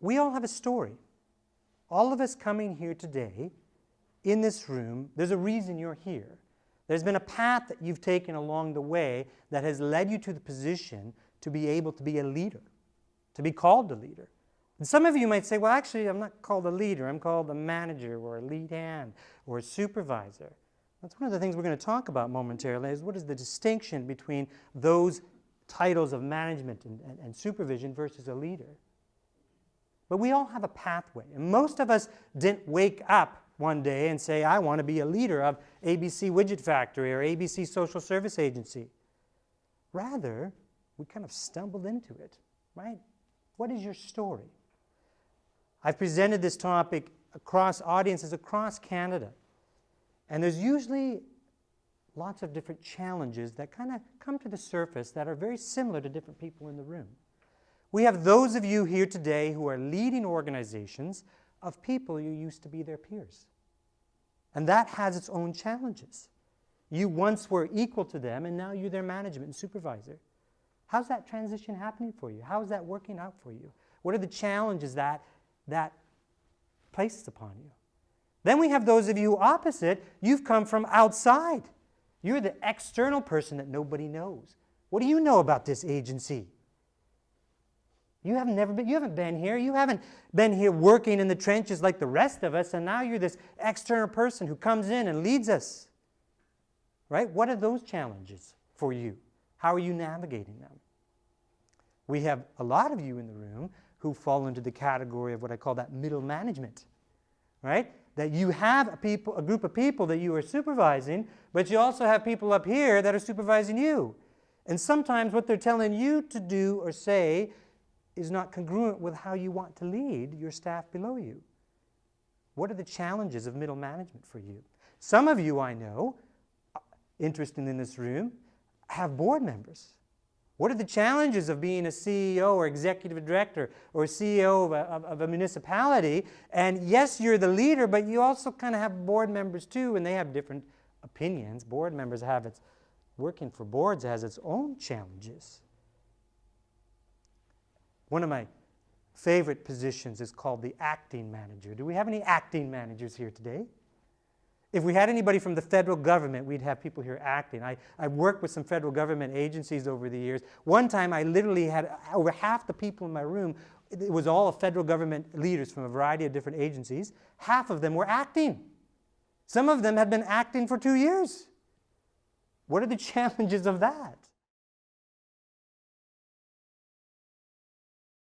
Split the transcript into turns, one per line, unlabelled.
we all have a story. All of us coming here today, in this room, there's a reason you're here. There's been a path that you've taken along the way that has led you to the position to be able to be a leader, to be called a leader. And some of you might say, well, actually, I'm not called a leader. I'm called a manager or a lead hand or a supervisor. That's one of the things we're going to talk about momentarily, is what is the distinction between those titles of management and supervision versus a leader. But we all have a pathway. And most of us didn't wake up one day and say, I want to be a leader of ABC Widget Factory or ABC Social Service Agency. Rather, we kind of stumbled into it, right? What is your story? I've presented this topic across audiences across Canada. And there's usually lots of different challenges that kind of come to the surface that are very similar to different people in the room. We have those of you here today who are leading organizations of people who used to be their peers. And that has its own challenges. You once were equal to them, and now you're their management and supervisor. How's that transition happening for you? How is that working out for you? What are the challenges that places upon you? Then we have those of you opposite. You've come from outside. You're the external person that nobody knows. What do you know about this agency? You haven't been here. You haven't been here working in the trenches like the rest of us, and now you're this external person who comes in and leads us. Right? What are those challenges for you? How are you navigating them? We have a lot of you in the room who fall into the category of what I call that middle management. Right? That you have a group of people that you are supervising, but you also have people up here that are supervising you. And sometimes what they're telling you to do or say is not congruent with how you want to lead your staff below you. What are the challenges of middle management for you? Some of you, I know, interested in this room, have board members. What are the challenges of being a CEO or executive director or CEO of a municipality? And yes, you're the leader, but you also kind of have board members too, and they have different opinions. Board members have its, working for boards has its own challenges. One of my favorite positions is called the acting manager. Do we have any acting managers here today? If we had anybody from the federal government, we'd have people here acting. I've worked with some federal government agencies over the years. One time I literally had over half the people in my room, it was all federal government leaders from a variety of different agencies. Half of them were acting. Some of them had been acting for 2 years. What are the challenges of that?